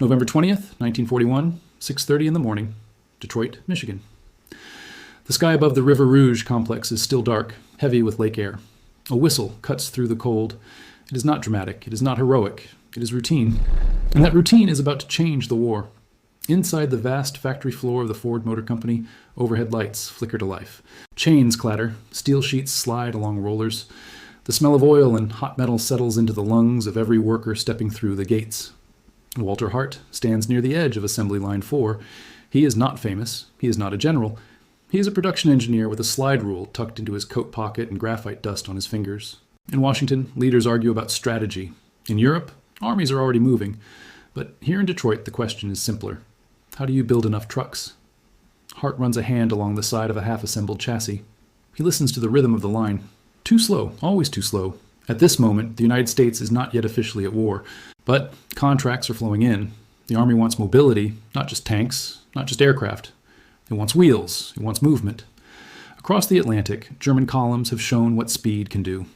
November 20th, 1941, 6:30 in the morning, Detroit, Michigan. The sky above the River Rouge complex is still dark, heavy with lake air. A whistle cuts through the cold. It is not dramatic. It is not heroic. It is routine. And that routine is about to change the war. Inside the vast factory floor of the Ford Motor Company, overhead lights flicker to life. Chains clatter. Steel sheets slide along rollers. The smell of oil and hot metal settles into the lungs of every worker stepping through the gates. Walter Hart stands near the edge of Assembly Line 4. He is not famous. He is not a general. He is a production engineer with a slide rule tucked into his coat pocket and graphite dust on his fingers. In Washington, leaders argue about strategy. In Europe, armies are already moving. But here in Detroit, the question is simpler. How do you build enough trucks? Hart runs a hand along the side of a half-assembled chassis. He listens to the rhythm of the line. Too slow, always too slow. At this moment, the United States is not yet officially at war, but contracts are flowing in. The Army wants mobility, not just tanks, not just aircraft. It wants wheels. It wants movement. Across the Atlantic, German columns have shown what speed can do.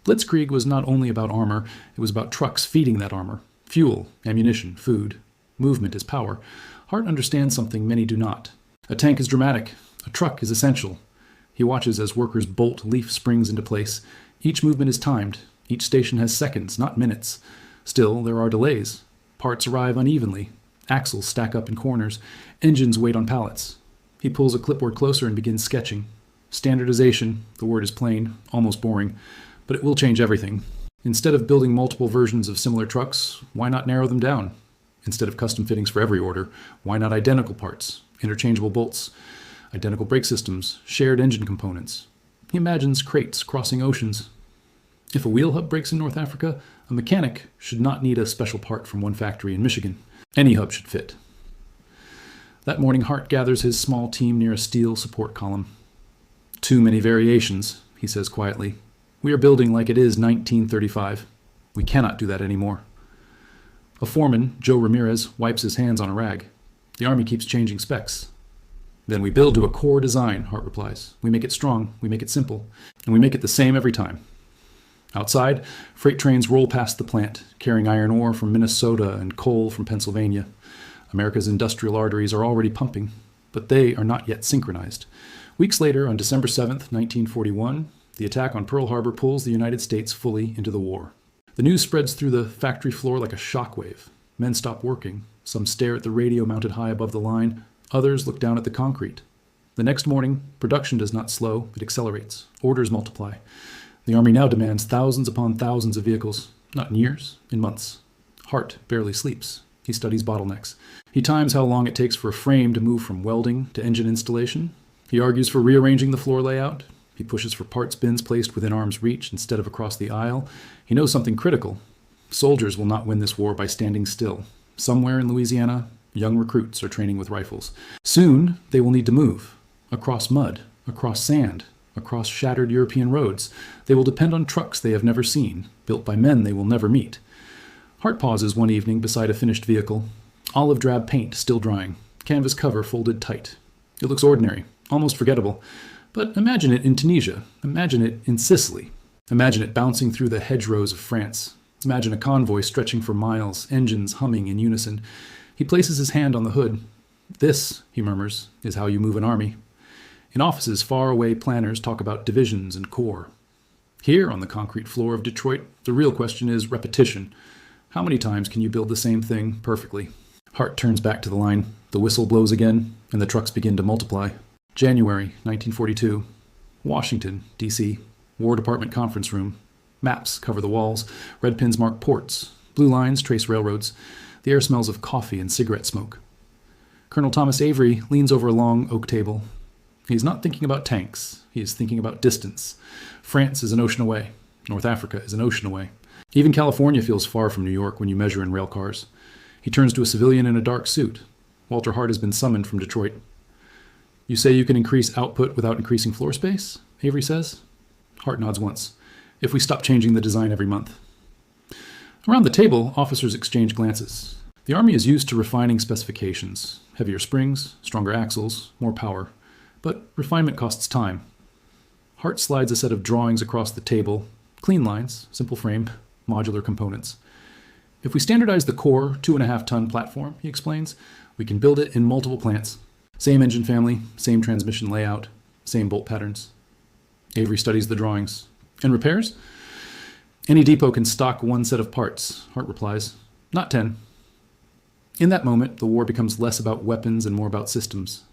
Blitzkrieg was not only about armor, it was about trucks feeding that armor. Fuel, ammunition, food. Movement is power. Hart understands something many do not. A tank is dramatic. A truck is essential. He watches as workers bolt leaf springs into place. Each movement is timed. Each station has seconds, not minutes. Still, there are delays. Parts arrive unevenly. Axles stack up in corners. Engines wait on pallets. He pulls a clipboard closer and begins sketching. Standardization, the word is plain, almost boring, but it will change everything. Instead of building multiple versions of similar trucks, why not narrow them down? Instead of custom fittings for every order, why not identical parts, interchangeable bolts, identical brake systems, shared engine components? He imagines crates crossing oceans. If a wheel hub breaks in North Africa, a mechanic should not need a special part from one factory in Michigan. Any hub should fit. That morning, Hart gathers his small team near a steel support column. Too many variations, he says quietly. We are building like it is 1935. We cannot do that anymore. A foreman, Joe Ramirez, wipes his hands on a rag. The Army keeps changing specs. Then we build to a core design, Hart replies. We make it strong, we make it simple, and we make it the same every time. Outside, freight trains roll past the plant, carrying iron ore from Minnesota and coal from Pennsylvania. America's industrial arteries are already pumping, but they are not yet synchronized. Weeks later, on December 7th, 1941, the attack on Pearl Harbor pulls the United States fully into the war. The news spreads through the factory floor like a shockwave. Men stop working. Some stare at the radio mounted high above the line. Others look down at the concrete. The next morning, production does not slow, it accelerates. Orders multiply. The Army now demands thousands upon thousands of vehicles, not in years, in months. Hart barely sleeps. He studies bottlenecks. He times how long it takes for a frame to move from welding to engine installation. He argues for rearranging the floor layout. He pushes for parts bins placed within arm's reach instead of across the aisle. He knows something critical. Soldiers will not win this war by standing still. Somewhere in Louisiana, young recruits are training with rifles. Soon, they will need to move. Across mud, across sand, across shattered European roads. They will depend on trucks they have never seen, built by men they will never meet. Hart pauses one evening beside a finished vehicle. Olive drab paint still drying. Canvas cover folded tight. It looks ordinary, almost forgettable. But imagine it in Tunisia. Imagine it in Sicily. Imagine it bouncing through the hedgerows of France. Imagine a convoy stretching for miles, engines humming in unison. He places his hand on the hood. This, he murmurs, is how you move an army. In offices far away, planners talk about divisions and corps. Here, on the concrete floor of Detroit, the real question is repetition. How many times can you build the same thing perfectly? Hart turns back to the line. The whistle blows again, and the trucks begin to multiply. January 1942. Washington, D.C. War Department conference room. Maps cover the walls. Red pins mark ports. Blue lines trace railroads. The air smells of coffee and cigarette smoke. Colonel Thomas Avery leans over a long oak table. He's not thinking about tanks. He is thinking about distance. France is an ocean away. North Africa is an ocean away. Even California feels far from New York when you measure in rail cars. He turns to a civilian in a dark suit. Walter Hart has been summoned from Detroit. You say you can increase output without increasing floor space? Avery says. Hart nods once. If we stop changing the design every month. Around the table, officers exchange glances. The Army is used to refining specifications. Heavier springs, stronger axles, more power. But refinement costs time. Hart slides a set of drawings across the table. Clean lines, simple frame, modular components. If we standardize the core 2.5-ton platform, he explains, we can build it in multiple plants. Same engine family, same transmission layout, same bolt patterns. Avery studies the drawings. And repairs? Any depot can stock one set of parts, Hart replies. Not 10. In that moment, the war becomes less about weapons and more about systems.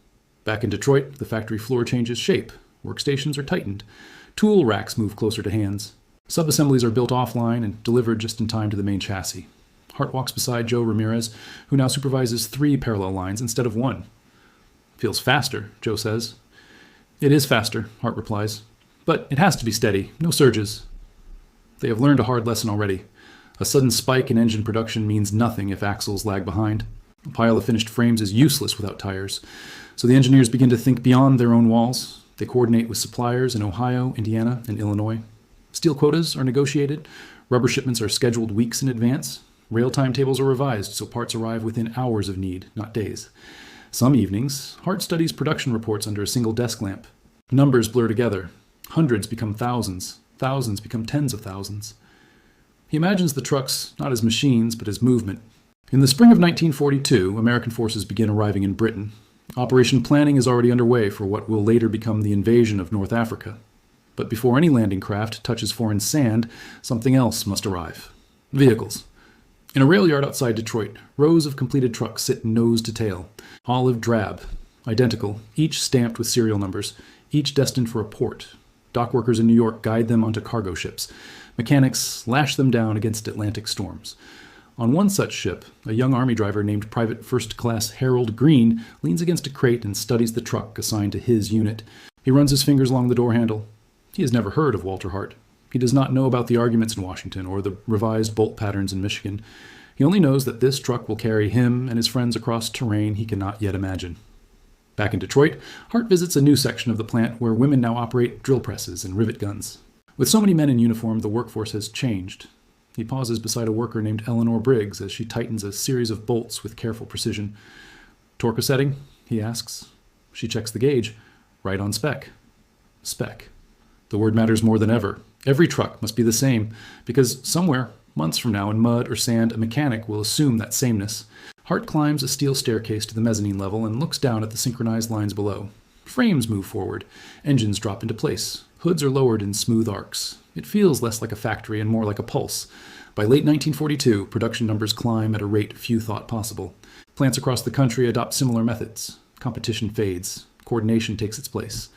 Back in Detroit, the factory floor changes shape. Workstations are tightened. Tool racks move closer to hands. Sub-assemblies are built offline and delivered just in time to the main chassis. Hart walks beside Joe Ramirez, who now supervises 3 parallel lines instead of 1. Feels faster, Joe says. It is faster, Hart replies. But it has to be steady, no surges. They have learned a hard lesson already. A sudden spike in engine production means nothing if axles lag behind. A pile of finished frames is useless without tires. So the engineers begin to think beyond their own walls. They coordinate with suppliers in Ohio, Indiana, and Illinois. Steel quotas are negotiated. Rubber shipments are scheduled weeks in advance. Rail timetables are revised so parts arrive within hours of need, not days. Some evenings, Hart studies production reports under a single desk lamp. Numbers blur together. Hundreds become thousands. Thousands become tens of thousands. He imagines the trucks not as machines, but as movement. In the spring of 1942, American forces begin arriving in Britain. Operation planning is already underway for what will later become the invasion of North Africa. But before any landing craft touches foreign sand, something else must arrive. Vehicles. In a rail yard outside Detroit, rows of completed trucks sit nose to tail, olive drab, identical, each stamped with serial numbers, each destined for a port. Dock workers in New York guide them onto cargo ships. Mechanics lash them down against Atlantic storms. On one such ship, a young Army driver named Private First Class Harold Green leans against a crate and studies the truck assigned to his unit. He runs his fingers along the door handle. He has never heard of Walter Hart. He does not know about the arguments in Washington or the revised bolt patterns in Michigan. He only knows that this truck will carry him and his friends across terrain he cannot yet imagine. Back in Detroit, Hart visits a new section of the plant where women now operate drill presses and rivet guns. With so many men in uniform, the workforce has changed. He pauses beside a worker named Eleanor Briggs as she tightens a series of bolts with careful precision. Torque setting? He asks. She checks the gauge. Right on spec. Spec. The word matters more than ever. Every truck must be the same, because somewhere, months from now in mud or sand, a mechanic will assume that sameness. Hart climbs a steel staircase to the mezzanine level and looks down at the synchronized lines below. Frames move forward. Engines drop into place. Hoods are lowered in smooth arcs. It feels less like a factory and more like a pulse. By late 1942, production numbers climb at a rate few thought possible. Plants across the country adopt similar methods. Competition fades. Coordination takes its place.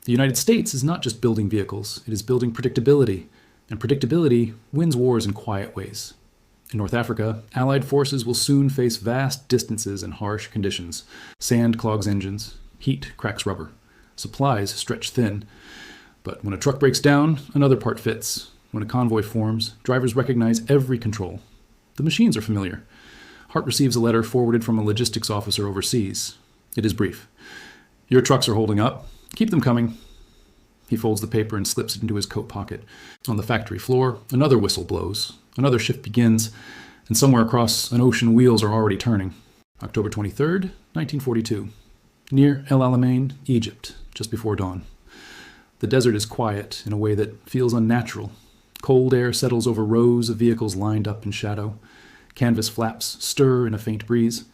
The United States is not just building vehicles, it is building predictability. And predictability wins wars in quiet ways. In North Africa, Allied forces will soon face vast distances and harsh conditions. Sand clogs engines. Heat cracks rubber. Supplies stretch thin. But when a truck breaks down, another part fits. When a convoy forms, drivers recognize every control. The machines are familiar. Hart receives a letter forwarded from a logistics officer overseas. It is brief. Your trucks are holding up. Keep them coming. He folds the paper and slips it into his coat pocket. On the factory floor, another whistle blows. Another shift begins, and somewhere across an ocean wheels are already turning. October 23rd, 1942. Near El Alamein, Egypt, just before dawn. The desert is quiet in a way that feels unnatural. Cold air settles over rows of vehicles lined up in shadow. Canvas flaps stir in a faint breeze.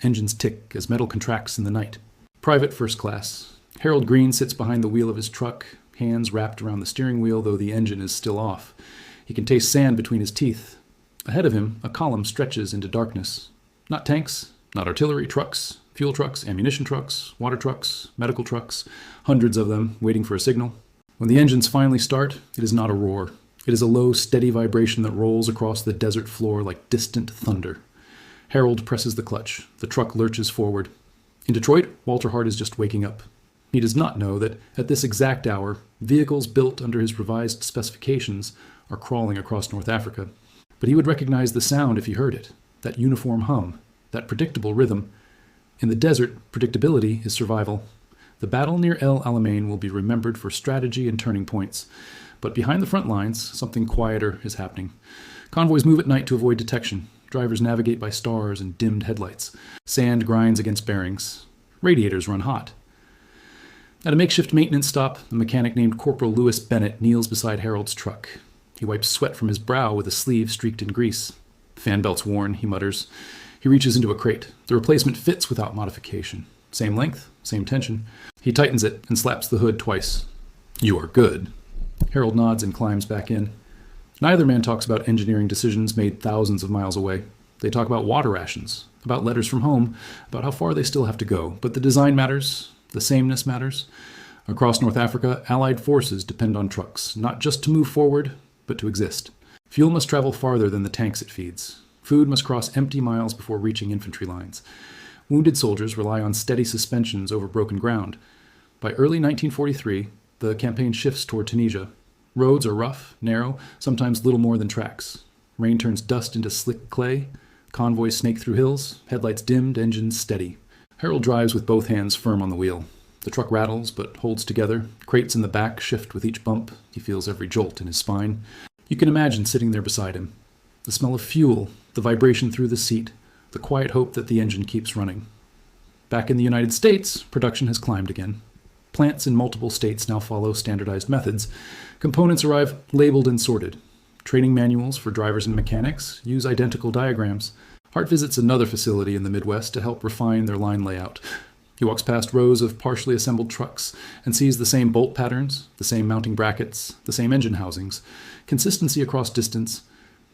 Engines tick as metal contracts in the night. Private First Class. Harold Green sits behind the wheel of his truck, hands wrapped around the steering wheel, though the engine is still off. He can taste sand between his teeth. Ahead of him, a column stretches into darkness. Not tanks, not artillery, trucks, fuel trucks, ammunition trucks, water trucks, medical trucks, hundreds of them waiting for a signal. When the engines finally start, it is not a roar. It is a low, steady vibration that rolls across the desert floor like distant thunder. Harold presses the clutch. The truck lurches forward. In Detroit, Walter Hart is just waking up. He does not know that at this exact hour, vehicles built under his revised specifications are crawling across North Africa. But he would recognize the sound if he heard it, that uniform hum, that predictable rhythm. In the desert, predictability is survival. The battle near El Alamein will be remembered for strategy and turning points. But behind the front lines, something quieter is happening. Convoys move at night to avoid detection. Drivers navigate by stars and dimmed headlights. Sand grinds against bearings. Radiators run hot. At a makeshift maintenance stop, a mechanic named Corporal Lewis Bennett kneels beside Harold's truck. He wipes sweat from his brow with a sleeve streaked in grease. Fan belt's worn, he mutters. He reaches into a crate. The replacement fits without modification. Same length, same tension. He tightens it and slaps the hood twice. You are good. Harold nods and climbs back in. Neither man talks about engineering decisions made thousands of miles away. They talk about water rations, about letters from home, about how far they still have to go. But the design matters. The sameness matters. Across North Africa, Allied forces depend on trucks, not just to move forward, but to exist. Fuel must travel farther than the tanks it feeds. Food must cross empty miles before reaching infantry lines. Wounded soldiers rely on steady suspensions over broken ground. By early 1943, the campaign shifts toward Tunisia. Roads are rough, narrow, sometimes little more than tracks. Rain turns dust into slick clay. Convoys snake through hills, headlights dimmed, engines steady. Harold drives with both hands firm on the wheel. The truck rattles, but holds together. Crates in the back shift with each bump. He feels every jolt in his spine. You can imagine sitting there beside him. The smell of fuel, the vibration through the seat, the quiet hope that the engine keeps running. Back in the United States, production has climbed again. Plants in multiple states now follow standardized methods. Components arrive labeled and sorted. Training manuals for drivers and mechanics use identical diagrams. Hart visits another facility in the Midwest to help refine their line layout. He walks past rows of partially assembled trucks and sees the same bolt patterns, the same mounting brackets, the same engine housings, consistency across distance.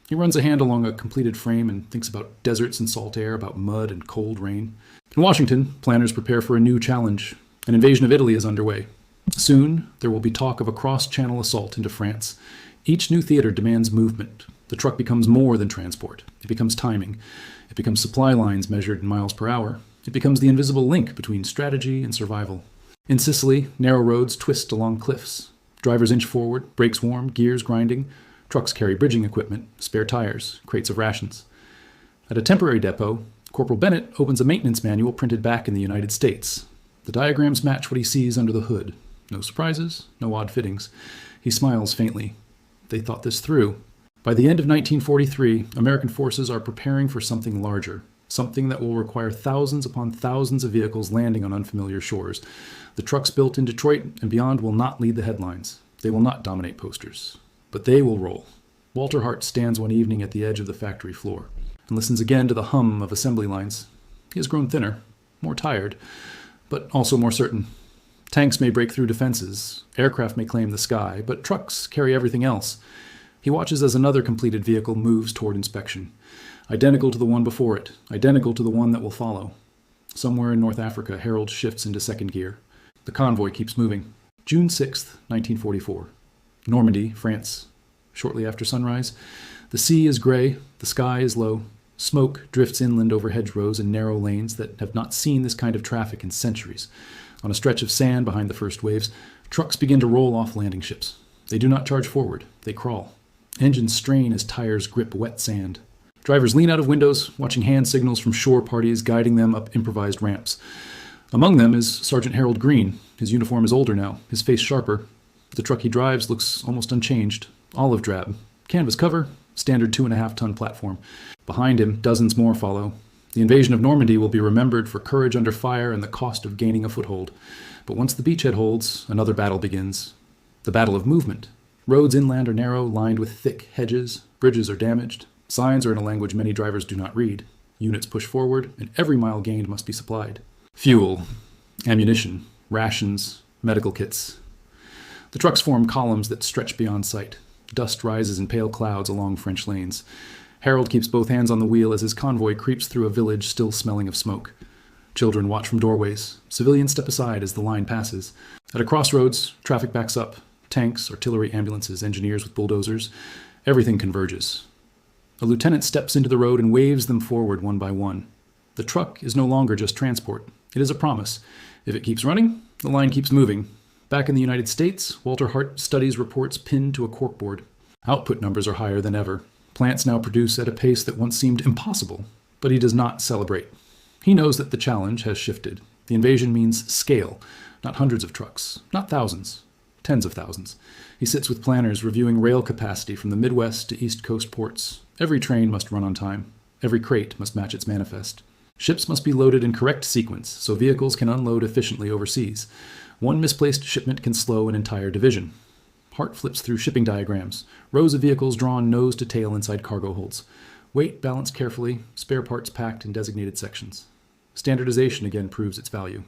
He runs a hand along a completed frame and thinks about deserts and salt air, about mud and cold rain. In Washington, planners prepare for a new challenge. An invasion of Italy is underway. Soon, there will be talk of a cross-channel assault into France. Each new theater demands movement. The truck becomes more than transport. It becomes timing. It becomes supply lines measured in miles per hour. It becomes the invisible link between strategy and survival. In Sicily, narrow roads twist along cliffs. Drivers inch forward, brakes warm, gears grinding. Trucks carry bridging equipment, spare tires, crates of rations. At a temporary depot, Corporal Bennett opens a maintenance manual printed back in the United States. The diagrams match what he sees under the hood. No surprises, no odd fittings. He smiles faintly. They thought this through. By the end of 1943, American forces are preparing for something larger, something that will require thousands upon thousands of vehicles landing on unfamiliar shores. The trucks built in Detroit and beyond will not lead the headlines. They will not dominate posters. But they will roll. Walter Hart stands one evening at the edge of the factory floor and listens again to the hum of assembly lines. He has grown thinner, more tired, but also more certain. Tanks may break through defenses, aircraft may claim the sky, but trucks carry everything else. He watches as another completed vehicle moves toward inspection, identical to the one before it, identical to the one that will follow. Somewhere in North Africa, Harold shifts into second gear. The convoy keeps moving. June 6th, 1944. Normandy, France. Shortly after sunrise, the sea is gray, the sky is low. Smoke drifts inland over hedgerows and narrow lanes that have not seen this kind of traffic in centuries. On a stretch of sand behind the first waves, trucks begin to roll off landing ships. They do not charge forward, they crawl. Engines strain as tires grip wet sand. Drivers lean out of windows, watching hand signals from shore parties guiding them up improvised ramps. Among them is Sergeant Harold Green. His uniform is older now, his face sharper. The truck he drives looks almost unchanged, olive drab. Canvas cover, standard 2.5-ton platform. Behind him, dozens more follow. The invasion of Normandy will be remembered for courage under fire and the cost of gaining a foothold. But once the beachhead holds, another battle begins. The battle of movement. Roads inland are narrow, lined with thick hedges. Bridges are damaged. Signs are in a language many drivers do not read. Units push forward, and every mile gained must be supplied. Fuel, ammunition, rations, medical kits. The trucks form columns that stretch beyond sight. Dust rises in pale clouds along French lanes. Harold keeps both hands on the wheel as his convoy creeps through a village still smelling of smoke. Children watch from doorways. Civilians step aside as the line passes. At a crossroads, traffic backs up. Tanks, artillery, ambulances, engineers with bulldozers. Everything converges. A lieutenant steps into the road and waves them forward one by one. The truck is no longer just transport. It is a promise. If it keeps running, the line keeps moving. Back in the United States, Walter Hart studies reports pinned to a corkboard. Output numbers are higher than ever. Plants now produce at a pace that once seemed impossible, but he does not celebrate. He knows that the challenge has shifted. The invasion means scale, not hundreds of trucks, not thousands, tens of thousands. He sits with planners reviewing rail capacity from the Midwest to East Coast ports. Every train must run on time. Every crate must match its manifest. Ships must be loaded in correct sequence so vehicles can unload efficiently overseas. One misplaced shipment can slow an entire division. Hart flips through shipping diagrams, rows of vehicles drawn nose to tail inside cargo holds. Weight balanced carefully, spare parts packed in designated sections. Standardization again proves its value.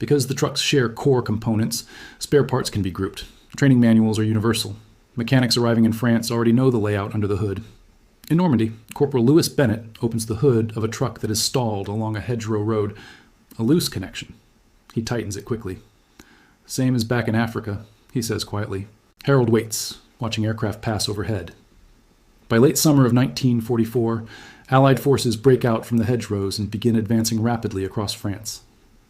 Because the trucks share core components, spare parts can be grouped. Training manuals are universal. Mechanics arriving in France already know the layout under the hood. In Normandy, Corporal Louis Bennett opens the hood of a truck that is stalled along a hedgerow road, a loose connection. He tightens it quickly. Same as back in Africa, he says quietly. Harold waits, watching aircraft pass overhead. By late summer of 1944, Allied forces break out from the hedgerows and begin advancing rapidly across France.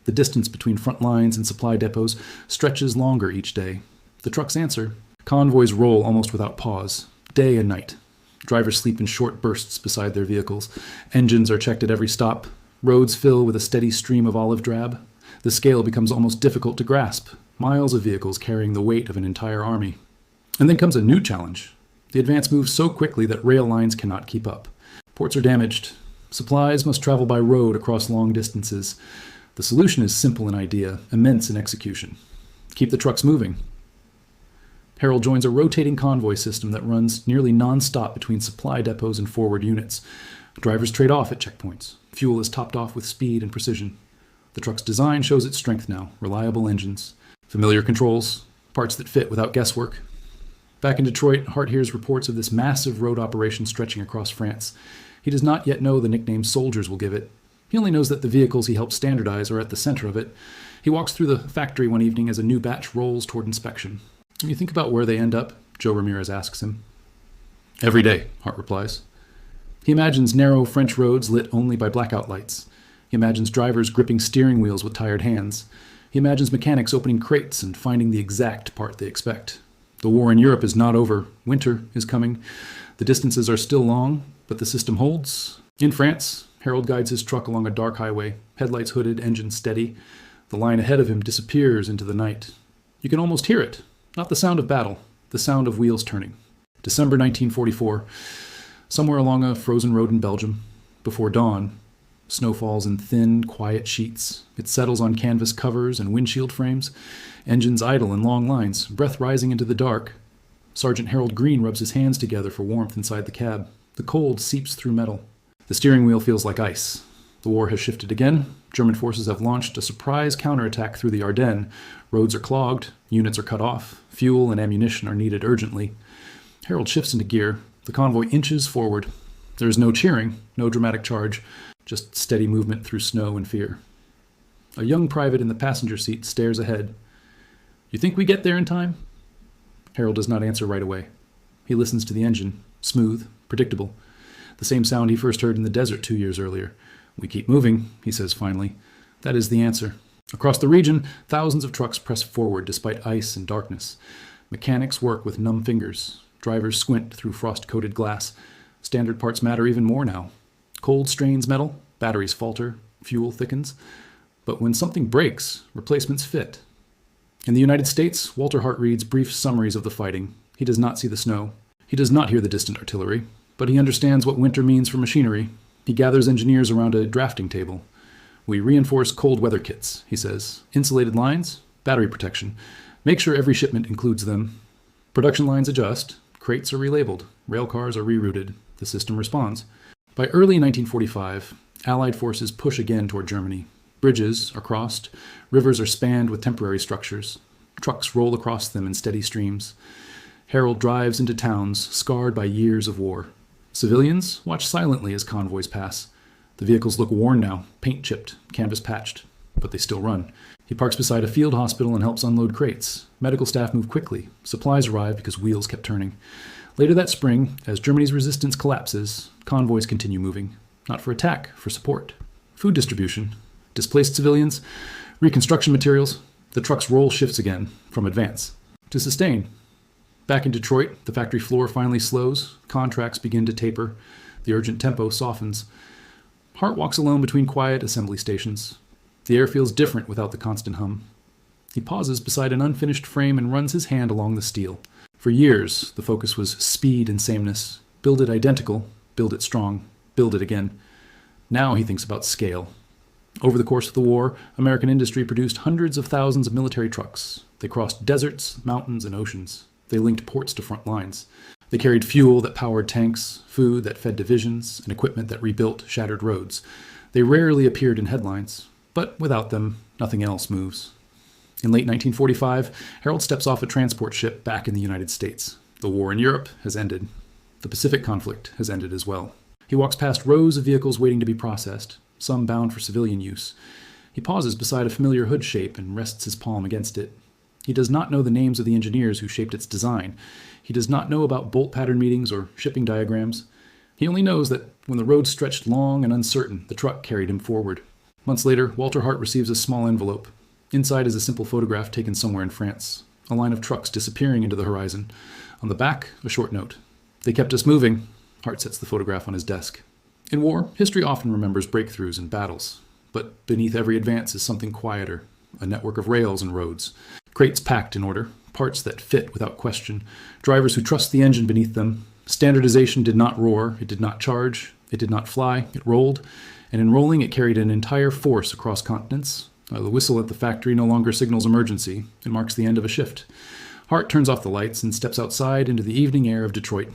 The distance between front lines and supply depots stretches longer each day. The trucks answer. Convoys roll almost without pause, day and night. Drivers sleep in short bursts beside their vehicles. Engines are checked at every stop. Roads fill with a steady stream of olive drab. The scale becomes almost difficult to grasp. Miles of vehicles carrying the weight of an entire army. And then comes a new challenge. The advance moves so quickly that rail lines cannot keep up. Ports are damaged. Supplies must travel by road across long distances. The solution is simple in idea, immense in execution. Keep the trucks moving. Harold joins a rotating convoy system that runs nearly non-stop between supply depots and forward units. Drivers trade off at checkpoints. Fuel is topped off with speed and precision. The truck's design shows its strength now. Reliable engines, familiar controls, parts that fit without guesswork. Back in Detroit, Hart hears reports of this massive road operation stretching across France. He does not yet know the nickname soldiers will give it. He only knows that the vehicles he helped standardize are at the center of it. He walks through the factory one evening as a new batch rolls toward inspection. "You think about where they end up?" Joe Ramirez asks him. "Every day," Hart replies. He imagines narrow French roads lit only by blackout lights. He imagines drivers gripping steering wheels with tired hands. He imagines mechanics opening crates and finding the exact part they expect. The war in Europe is not over. Winter is coming. The distances are still long, but the system holds. In France, Harold guides his truck along a dark highway, headlights hooded, engine steady. The line ahead of him disappears into the night. You can almost hear it. Not the sound of battle, the sound of wheels turning. December 1944, somewhere along a frozen road in Belgium. Before dawn, snow falls in thin, quiet sheets. It settles on canvas covers and windshield frames. Engines idle in long lines, breath rising into the dark. Sergeant Harold Green rubs his hands together for warmth inside the cab. The cold seeps through metal. The steering wheel feels like ice. The war has shifted again. German forces have launched a surprise counterattack through the Ardennes. Roads are clogged, units are cut off, fuel and ammunition are needed urgently. Harold shifts into gear. The convoy inches forward. There is no cheering, no dramatic charge, just steady movement through snow and fear. A young private in the passenger seat stares ahead. "You think we get there in time?" Harold does not answer right away. He listens to the engine, smooth, predictable. The same sound he first heard in the desert 2 years earlier. "We keep moving," he says finally. That is the answer. Across the region, thousands of trucks press forward despite ice and darkness. Mechanics work with numb fingers. Drivers squint through frost-coated glass. Standard parts matter even more now. Cold strains metal, batteries falter, fuel thickens. But when something breaks, replacements fit. In the United States, Walter Hart reads brief summaries of the fighting. He does not see the snow. He does not hear the distant artillery. But he understands what winter means for machinery. He gathers engineers around a drafting table. "We reinforce cold weather kits," he says. "Insulated lines, battery protection. Make sure every shipment includes them. Production lines adjust. Crates are relabeled. Rail cars are rerouted. The system responds." By early 1945, Allied forces push again toward Germany. Bridges are crossed. Rivers are spanned with temporary structures. Trucks roll across them in steady streams. Harold drives into towns scarred by years of war. Civilians watch silently as convoys pass. The vehicles look worn now, paint chipped, canvas patched, but they still run. He parks beside a field hospital and helps unload crates. Medical staff move quickly. Supplies arrive because wheels kept turning. Later that spring, as Germany's resistance collapses, convoys continue moving. Not for attack, for support. Food distribution. Displaced civilians. Reconstruction materials. The truck's role shifts again, from advance to sustain. Back in Detroit, the factory floor finally slows. Contracts begin to taper. The urgent tempo softens. Hart walks alone between quiet assembly stations. The air feels different without the constant hum. He pauses beside an unfinished frame and runs his hand along the steel. For years, the focus was speed and sameness. Build it identical, build it strong, build it again. Now he thinks about scale. Over the course of the war, American industry produced hundreds of thousands of military trucks. They crossed deserts, mountains, and oceans. They linked ports to front lines. They carried fuel that powered tanks, food that fed divisions, and equipment that rebuilt shattered roads. They rarely appeared in headlines, but without them, nothing else moves. In late 1945, Harold steps off a transport ship back in the United States. The war in Europe has ended. The Pacific conflict has ended as well. He walks past rows of vehicles waiting to be processed, some bound for civilian use. He pauses beside a familiar hood shape and rests his palm against it. He does not know the names of the engineers who shaped its design. He does not know about bolt pattern meetings or shipping diagrams. He only knows that when the road stretched long and uncertain, the truck carried him forward. Months later, Walter Hart receives a small envelope. Inside is a simple photograph taken somewhere in France, a line of trucks disappearing into the horizon. On the back, a short note. "They kept us moving." Hart sets the photograph on his desk. In war, history often remembers breakthroughs and battles. But beneath every advance is something quieter, a network of rails and roads. Crates packed in order, parts that fit without question, drivers who trust the engine beneath them. Standardization did not roar, it did not charge, it did not fly, it rolled. And in rolling, it carried an entire force across continents. The whistle at the factory no longer signals emergency. It marks the end of a shift. Hart turns off the lights and steps outside into the evening air of Detroit.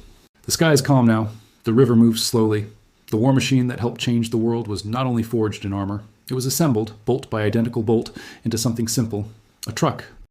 The sky is calm now. The river moves slowly. The war machine that helped change the world was not only forged in armor, it was assembled, bolt by identical bolt, into something simple, a truck.